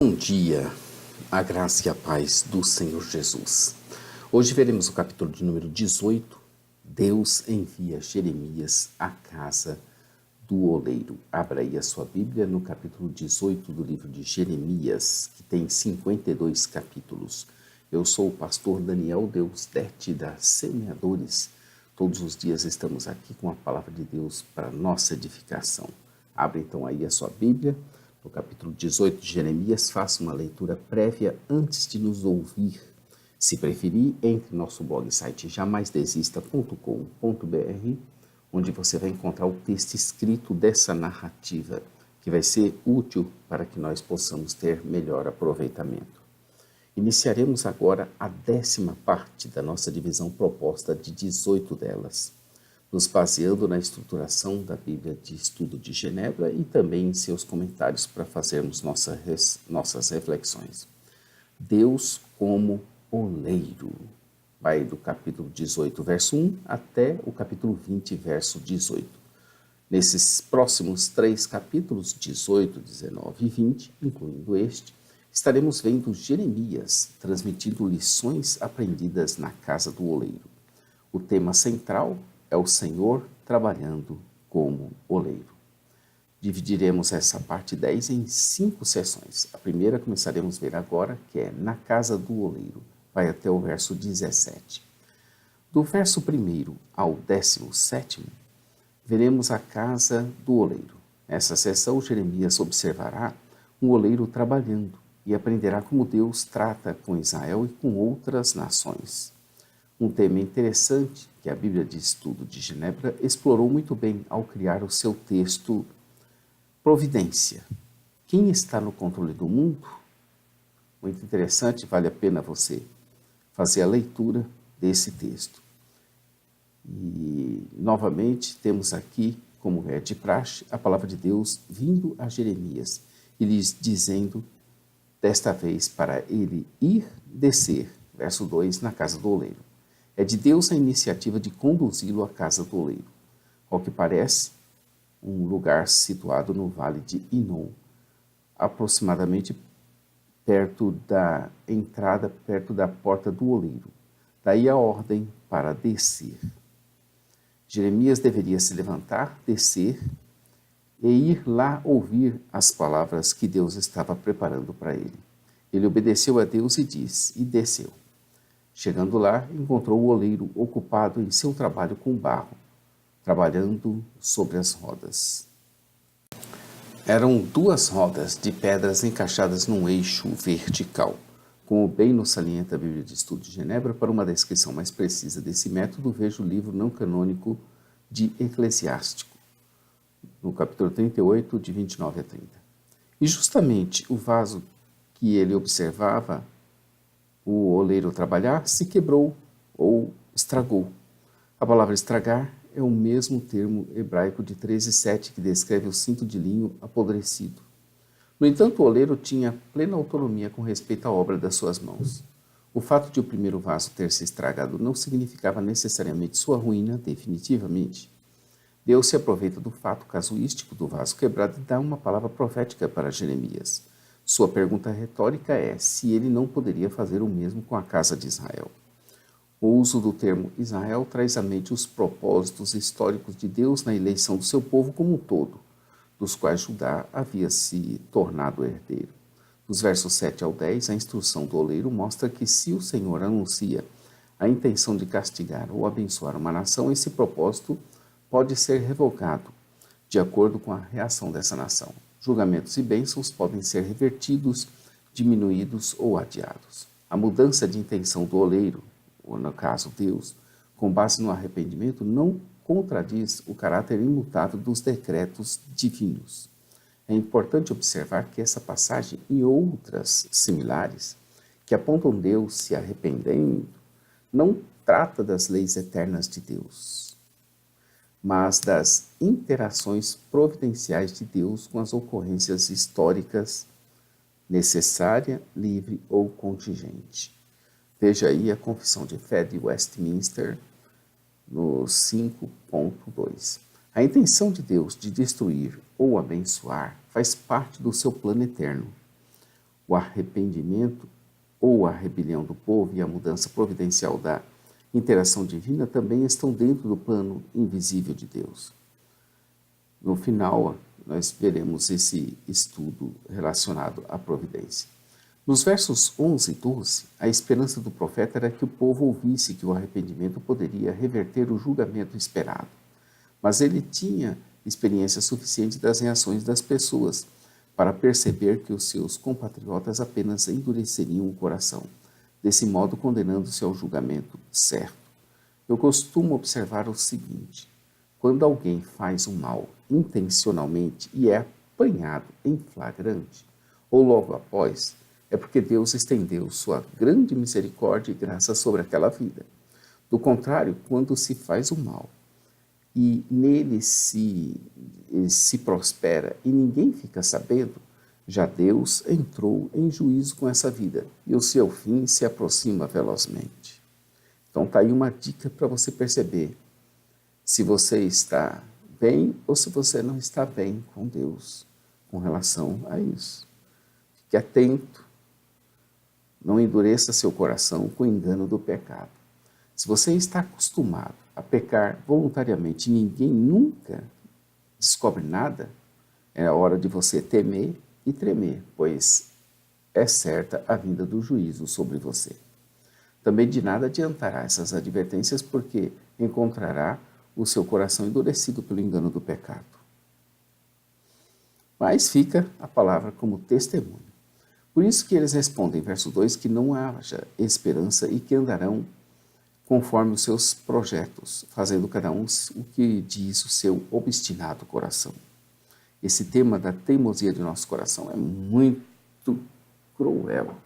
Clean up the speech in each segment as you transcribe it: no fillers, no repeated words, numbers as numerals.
Bom dia, a graça e a paz do Senhor Jesus. Hoje veremos o capítulo de número 18. Deus envia Jeremias à casa do oleiro. Abra aí a sua Bíblia no capítulo 18 do livro de Jeremias, que tem 52 capítulos. Eu sou o pastor Daniel Deusdete da Semeadores. Todos os dias estamos aqui com a palavra de Deus para nossa edificação. Abra então aí a sua Bíblia. No capítulo 18 de Jeremias, faça uma leitura prévia antes de nos ouvir. Se preferir, entre no nosso blog site jamaisdesista.com.br, onde você vai encontrar o texto escrito dessa narrativa, que vai ser útil para que nós possamos ter melhor aproveitamento. Iniciaremos agora a 10ª parte da nossa divisão proposta de 18 delas, nos baseando na estruturação da Bíblia de Estudo de Genebra e também em seus comentários para fazermos nossas reflexões. Deus como oleiro. Vai do capítulo 18, verso 1, até o capítulo 20, verso 18. Nesses próximos 3 capítulos, 18, 19 e 20, incluindo este, estaremos vendo Jeremias transmitindo lições aprendidas na casa do oleiro. O tema central é o Senhor trabalhando como oleiro. Dividiremos essa parte 10 em 5 sessões. A primeira começaremos a ver agora, que é na casa do oleiro. Vai até o verso 17. Do verso 1 ao 17, veremos a casa do oleiro. Nessa sessão, Jeremias observará um oleiro trabalhando e aprenderá como Deus trata com Israel e com outras nações. Um tema interessante que a Bíblia de Estudo de Genebra explorou muito bem ao criar o seu texto Providência. Quem está no controle do mundo? Muito interessante, vale a pena você fazer a leitura desse texto. E, novamente, temos aqui, como é de praxe, a palavra de Deus vindo a Jeremias e lhes dizendo, desta vez, para ele ir descer, verso 2, na casa do oleiro. É de Deus a iniciativa de conduzi-lo à casa do oleiro, ao que parece um lugar situado no vale de Inom, aproximadamente perto da entrada, perto da porta do oleiro. Daí a ordem para descer. Jeremias deveria se levantar, descer e ir lá ouvir as palavras que Deus estava preparando para ele. Ele obedeceu a Deus e desceu. Chegando lá, encontrou o oleiro ocupado em seu trabalho com barro, trabalhando sobre as rodas. Eram 2 rodas de pedras encaixadas num eixo vertical. Como bem nos salienta a Bíblia de Estudo de Genebra, para uma descrição mais precisa desse método, veja o livro não canônico de Eclesiástico, no capítulo 38, de 29 a 30. E justamente o vaso que ele observava o oleiro trabalhar se quebrou ou estragou. A palavra estragar é o mesmo termo hebraico de 13:7 que descreve o cinto de linho apodrecido. No entanto, o oleiro tinha plena autonomia com respeito à obra das suas mãos. O fato de o primeiro vaso ter se estragado não significava necessariamente sua ruína definitivamente. Deus se aproveita do fato casuístico do vaso quebrado e dá uma palavra profética para Jeremias. Sua pergunta retórica é se ele não poderia fazer o mesmo com a casa de Israel. O uso do termo Israel traz à mente os propósitos históricos de Deus na eleição do seu povo como um todo, dos quais Judá havia se tornado herdeiro. Dos versos 7 ao 10, a instrução do oleiro mostra que se o Senhor anuncia a intenção de castigar ou abençoar uma nação, esse propósito pode ser revogado, de acordo com a reação dessa nação. Julgamentos e bênçãos podem ser revertidos, diminuídos ou adiados. A mudança de intenção do oleiro, ou no caso Deus, com base no arrependimento, não contradiz o caráter imutável dos decretos divinos. É importante observar que essa passagem e outras similares, que apontam Deus se arrependendo, não trata das leis eternas de Deus, mas das interações providenciais de Deus com as ocorrências históricas, necessária, livre ou contingente. Veja aí a Confissão de Fé de Westminster, no 5.2. A intenção de Deus de destruir ou abençoar faz parte do seu plano eterno. O arrependimento ou a rebelião do povo e a mudança providencial da interação divina também estão dentro do plano invisível de Deus. No final, nós veremos esse estudo relacionado à providência. Nos versos 11 e 12, a esperança do profeta era que o povo ouvisse que o arrependimento poderia reverter o julgamento esperado. Mas ele tinha experiência suficiente das reações das pessoas para perceber que os seus compatriotas apenas endureceriam o coração, desse modo condenando-se ao julgamento certo. Eu costumo observar o seguinte: quando alguém faz o mal intencionalmente e é apanhado em flagrante, ou logo após, é porque Deus estendeu sua grande misericórdia e graça sobre aquela vida. Do contrário, quando se faz o mal e nele se prospera e ninguém fica sabendo, já Deus entrou em juízo com essa vida e o seu fim se aproxima velozmente. Então está aí uma dica para você perceber se você está bem ou se você não está bem com Deus com relação a isso. Fique atento, não endureça seu coração com o engano do pecado. Se você está acostumado a pecar voluntariamente e ninguém nunca descobre nada, é a hora de você temer e tremer, pois é certa a vinda do juízo sobre você. Também de nada adiantará essas advertências, porque encontrará o seu coração endurecido pelo engano do pecado. Mas fica a palavra como testemunho. Por isso que eles respondem, verso 2, que não haja esperança e que andarão conforme os seus projetos, fazendo cada um o que diz o seu obstinado coração. Esse tema da teimosia de nosso coração é muito cruel.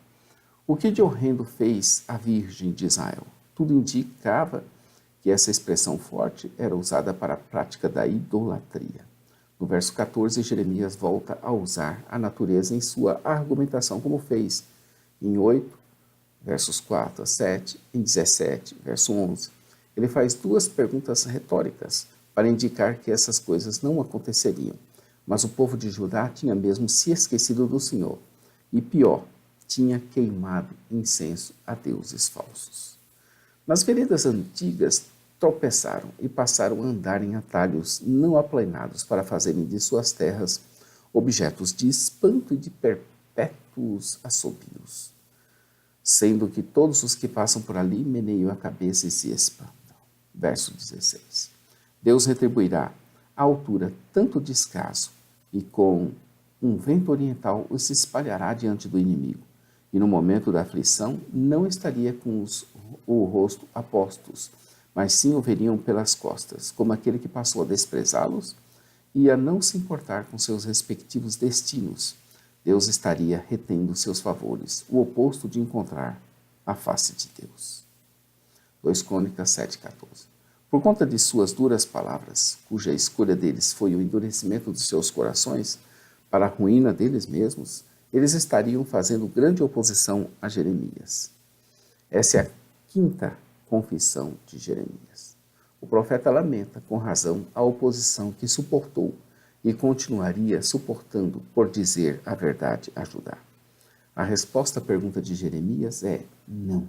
O que de horrendo fez a Virgem de Israel? Tudo indicava que essa expressão forte era usada para a prática da idolatria. No verso 14, Jeremias volta a usar a natureza em sua argumentação, como fez em 8, versos 4 a 7, em 17, verso 11. Ele faz duas perguntas retóricas para indicar que essas coisas não aconteceriam. Mas o povo de Judá tinha mesmo se esquecido do Senhor. E pior, tinha queimado incenso a deuses falsos. Nas veredas antigas, tropeçaram e passaram a andar em atalhos não aplainados para fazerem de suas terras objetos de espanto e de perpétuos assobios, sendo que todos os que passam por ali meneiam a cabeça e se espantam. Verso 16. Deus retribuirá à altura tanto descaso e com um vento oriental os espalhará diante do inimigo, e no momento da aflição não estaria com o rosto a postos, mas sim o veriam pelas costas, como aquele que passou a desprezá-los e a não se importar com seus respectivos destinos. Deus estaria retendo seus favores, o oposto de encontrar a face de Deus. 2 Crônicas 7,14. Por conta de suas duras palavras, cuja escolha deles foi o endurecimento dos seus corações, para a ruína deles mesmos, eles estariam fazendo grande oposição a Jeremias. Essa é a quinta confissão de Jeremias. O profeta lamenta, com razão, a oposição que suportou e continuaria suportando por dizer a verdade a Judá. A resposta à pergunta de Jeremias é não.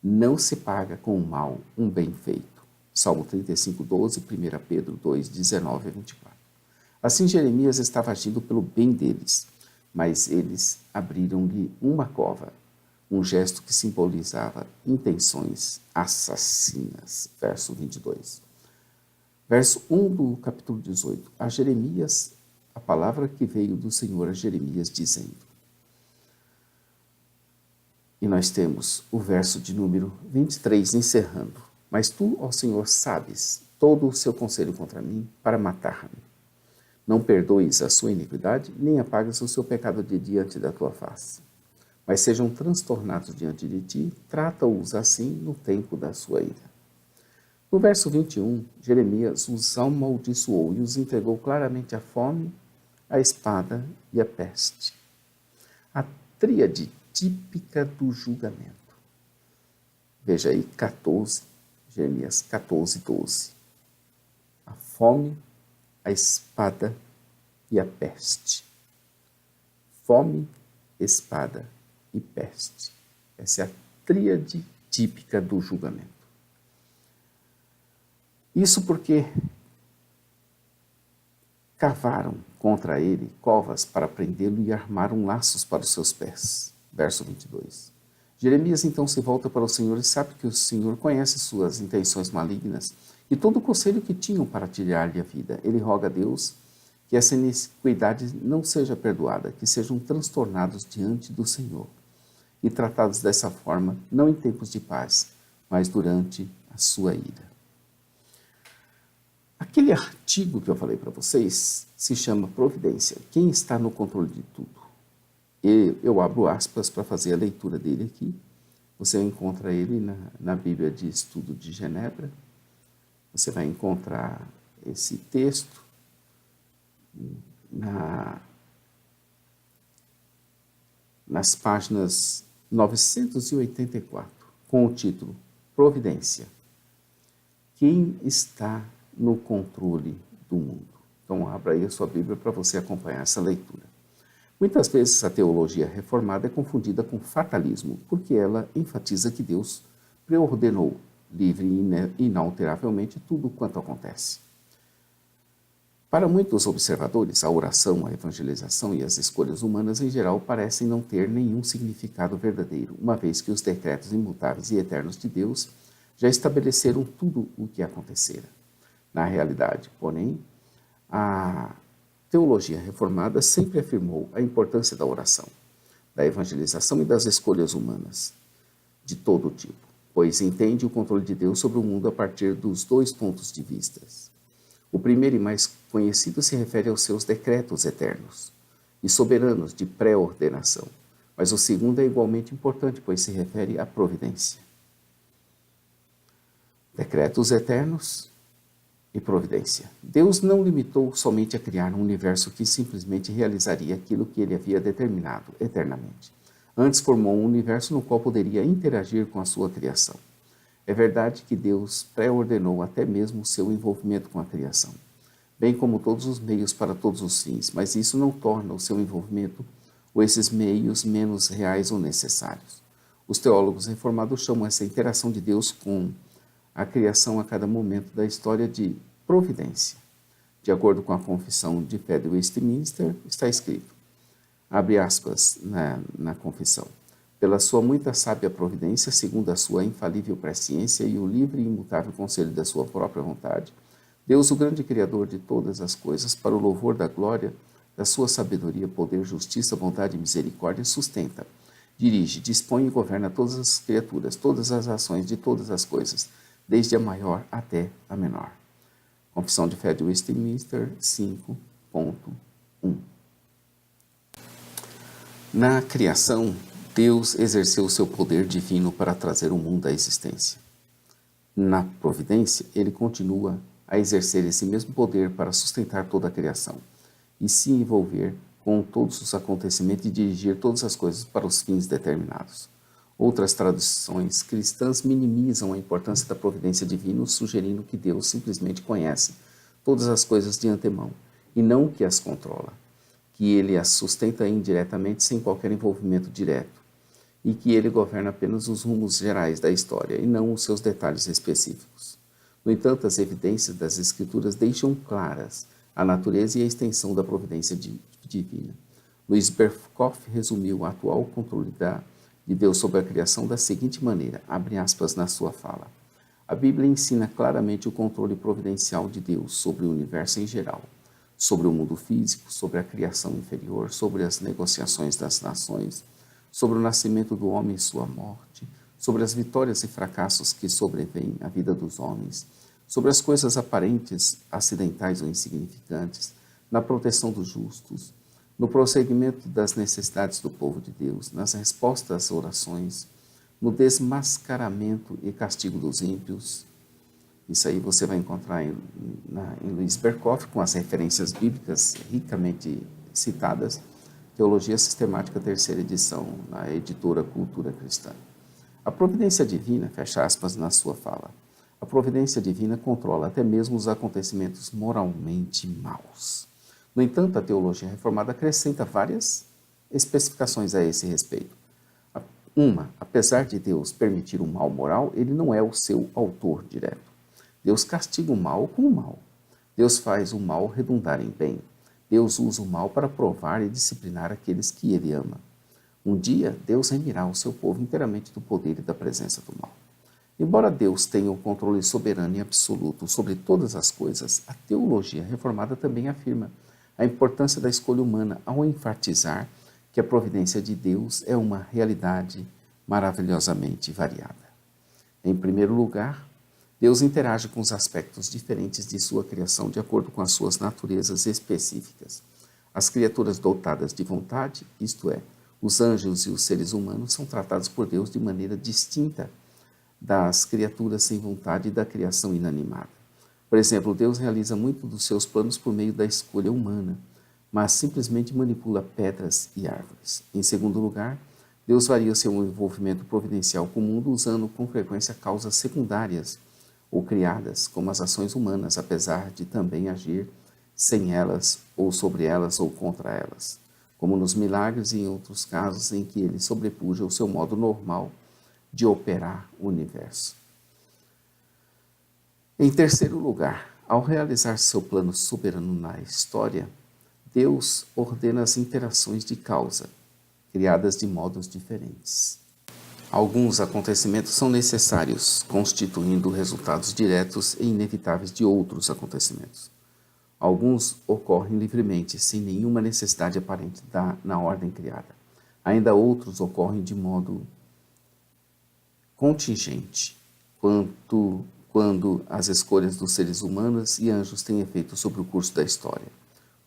Não se paga com o mal um bem feito. Salmo 35:12, 1 Pedro 2:19 a 24. Assim Jeremias estava agindo pelo bem deles, mas eles abriram-lhe uma cova, um gesto que simbolizava intenções assassinas. Verso 22. Verso 1 do capítulo 18. A Jeremias, a palavra que veio do Senhor a Jeremias, dizendo. E nós temos o verso de número 23 encerrando. Mas tu, ó Senhor, sabes todo o seu conselho contra mim para matar-me. Não perdoes a sua iniquidade, nem apagas o seu pecado de diante da tua face. Mas sejam transtornados diante de ti, trata-os assim no tempo da sua ira. No verso 21, Jeremias os amaldiçoou e os entregou claramente à fome, à espada e à peste. A tríade típica do julgamento. Veja aí 14, Jeremias 14:12. A fome, a espada e a peste. Fome, espada e peste. Essa é a tríade típica do julgamento. Isso porque cavaram contra ele covas para prendê-lo e armaram laços para os seus pés. Verso 22. Jeremias então se volta para o Senhor e sabe que o Senhor conhece suas intenções malignas e todo o conselho que tinham para tirar-lhe a vida. Ele roga a Deus que essa iniquidade não seja perdoada, que sejam transtornados diante do Senhor e tratados dessa forma, não em tempos de paz, mas durante a sua ira. Aquele artigo que eu falei para vocês se chama Providência. Quem está no controle de tudo? Eu abro aspas para fazer a leitura dele aqui. Você encontra ele na Bíblia de Estudo de Genebra. Você vai encontrar esse texto nas páginas 984, com o título Providência. Quem está no controle do mundo? Então, abra aí a sua Bíblia para você acompanhar essa leitura. Muitas vezes a teologia reformada é confundida com fatalismo, porque ela enfatiza que Deus preordenou livre e inalteravelmente tudo quanto acontece. Para muitos observadores, a oração, a evangelização e as escolhas humanas em geral parecem não ter nenhum significado verdadeiro, uma vez que os decretos imutáveis e eternos de Deus já estabeleceram tudo o que acontecera. Na realidade, porém, a teologia reformada sempre afirmou a importância da oração, da evangelização e das escolhas humanas, de todo tipo, pois entende o controle de Deus sobre o mundo a partir dos dois pontos de vista. O primeiro e mais conhecido se refere aos seus decretos eternos e soberanos de pré-ordenação, mas o segundo é igualmente importante, pois se refere à providência. Decretos eternos e providência. Deus não limitou somente a criar um universo que simplesmente realizaria aquilo que ele havia determinado eternamente. Antes formou um universo no qual poderia interagir com a sua criação. É verdade que Deus pré-ordenou até mesmo o seu envolvimento com a criação, bem como todos os meios para todos os fins, mas isso não torna o seu envolvimento ou esses meios menos reais ou necessários. Os teólogos reformados chamam essa interação de Deus com a criação a cada momento da história de providência. De acordo com a Confissão de Fé de Westminster, está escrito, abre aspas na confissão, pela sua muita sábia providência, segundo a sua infalível presciência e o livre e imutável conselho da sua própria vontade, Deus, o grande Criador de todas as coisas, para o louvor da glória, da sua sabedoria, poder, justiça, bondade e misericórdia, sustenta, dirige, dispõe e governa todas as criaturas, todas as ações de todas as coisas, desde a maior até a menor. Confissão de Fé de Westminster 5.1. Na criação, Deus exerceu o seu poder divino para trazer o mundo à existência. Na providência, ele continua a exercer esse mesmo poder para sustentar toda a criação e se envolver com todos os acontecimentos e dirigir todas as coisas para os fins determinados. Outras traduções cristãs minimizam a importância da providência divina, sugerindo que Deus simplesmente conhece todas as coisas de antemão e não que as controla, que ele as sustenta indiretamente sem qualquer envolvimento direto e que ele governa apenas os rumos gerais da história e não os seus detalhes específicos. No entanto, as evidências das Escrituras deixam claras a natureza e a extensão da providência divina. Louis Berkhof resumiu o atual controle de Deus sobre a criação da seguinte maneira, abre aspas na sua fala. A Bíblia ensina claramente o controle providencial de Deus sobre o universo em geral, sobre o mundo físico, sobre a criação inferior, sobre as negociações das nações, sobre o nascimento do homem e sua morte, sobre as vitórias e fracassos que sobrevêm à vida dos homens, sobre as coisas aparentes, acidentais ou insignificantes, na proteção dos justos, no prosseguimento das necessidades do povo de Deus, nas respostas às orações, no desmascaramento e castigo dos ímpios. Isso aí você vai encontrar em Louis Berkhof, com as referências bíblicas ricamente citadas, Teologia Sistemática, 3ª edição, na editora Cultura Cristã. A providência divina, fecha aspas na sua fala, a providência divina controla até mesmo os acontecimentos moralmente maus. No entanto, a teologia reformada acrescenta várias especificações a esse respeito. Uma, apesar de Deus permitir o mal moral, ele não é o seu autor direto. Deus castiga o mal com o mal. Deus faz o mal redundar em bem. Deus usa o mal para provar e disciplinar aqueles que ele ama. Um dia, Deus remirá o seu povo inteiramente do poder e da presença do mal. Embora Deus tenha o controle soberano e absoluto sobre todas as coisas, a teologia reformada também afirma a importância da escolha humana ao enfatizar que a providência de Deus é uma realidade maravilhosamente variada. Em primeiro lugar, Deus interage com os aspectos diferentes de sua criação de acordo com as suas naturezas específicas. As criaturas dotadas de vontade, isto é, os anjos e os seres humanos, são tratados por Deus de maneira distinta das criaturas sem vontade e da criação inanimada. Por exemplo, Deus realiza muito dos seus planos por meio da escolha humana, mas simplesmente manipula pedras e árvores. Em segundo lugar, Deus varia seu envolvimento providencial com o mundo usando com frequência causas secundárias ou criadas, como as ações humanas, apesar de também agir sem elas, ou sobre elas, ou contra elas, como nos milagres e em outros casos em que ele sobrepuja o seu modo normal de operar o universo. Em terceiro lugar, ao realizar seu plano soberano na história, Deus ordena as interações de causa, criadas de modos diferentes. Alguns acontecimentos são necessários, constituindo resultados diretos e inevitáveis de outros acontecimentos. Alguns ocorrem livremente, sem nenhuma necessidade aparente na ordem criada. Ainda outros ocorrem de modo contingente, quando as escolhas dos seres humanos e anjos têm efeito sobre o curso da história,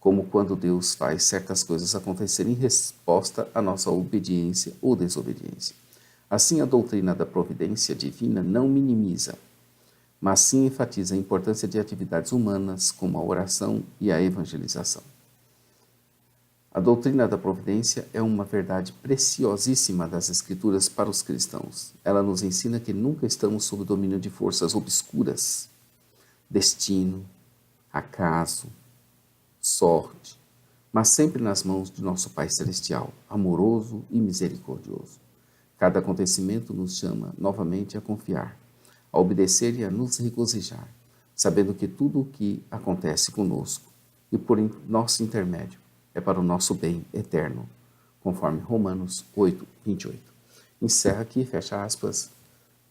como quando Deus faz certas coisas acontecerem em resposta à nossa obediência ou desobediência. Assim, a doutrina da providência divina não minimiza, mas sim enfatiza a importância de atividades humanas como a oração e a evangelização. A doutrina da providência é uma verdade preciosíssima das Escrituras para os cristãos. Ela nos ensina que nunca estamos sob o domínio de forças obscuras, destino, acaso, sorte, mas sempre nas mãos de nosso Pai Celestial, amoroso e misericordioso. Cada acontecimento nos chama novamente a confiar, a obedecer e a nos regozijar, sabendo que tudo o que acontece conosco e por nosso intermédio é para o nosso bem eterno, conforme Romanos 8, 28. Encerra aqui, fecha aspas,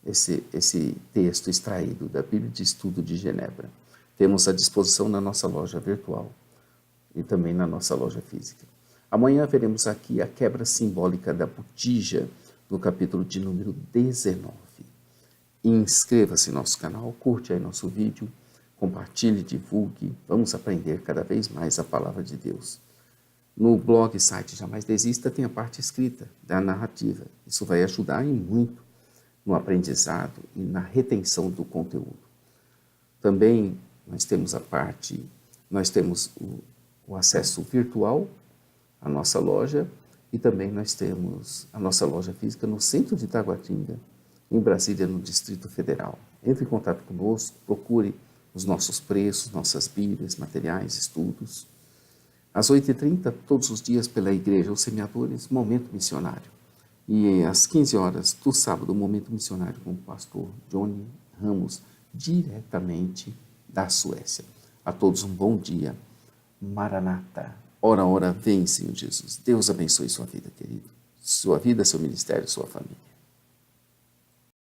esse texto extraído da Bíblia de Estudo de Genebra. Temos à disposição na nossa loja virtual e também na nossa loja física. Amanhã veremos aqui a quebra simbólica da botija, no capítulo de número 19. Inscreva-se no nosso canal, curte aí nosso vídeo, compartilhe, divulgue, vamos aprender cada vez mais a palavra de Deus. No blog e site Jamais Desista tem a parte escrita da narrativa. Isso vai ajudar e muito no aprendizado e na retenção do conteúdo. Também nós temos o acesso virtual à nossa loja e também nós temos a nossa loja física no centro de Taguatinga, em Brasília, no Distrito Federal. Entre em contato conosco, procure os nossos preços, nossas bíblias, materiais, estudos. Às 8h30, todos os dias, pela Igreja Os Semeadores, Momento Missionário. E às 15 horas do sábado, Momento Missionário com o pastor Johnny Ramos, diretamente da Suécia. A todos um bom dia. Maranata. Ora, ora, vem, Senhor Jesus. Deus abençoe sua vida, querido. Sua vida, seu ministério, sua família.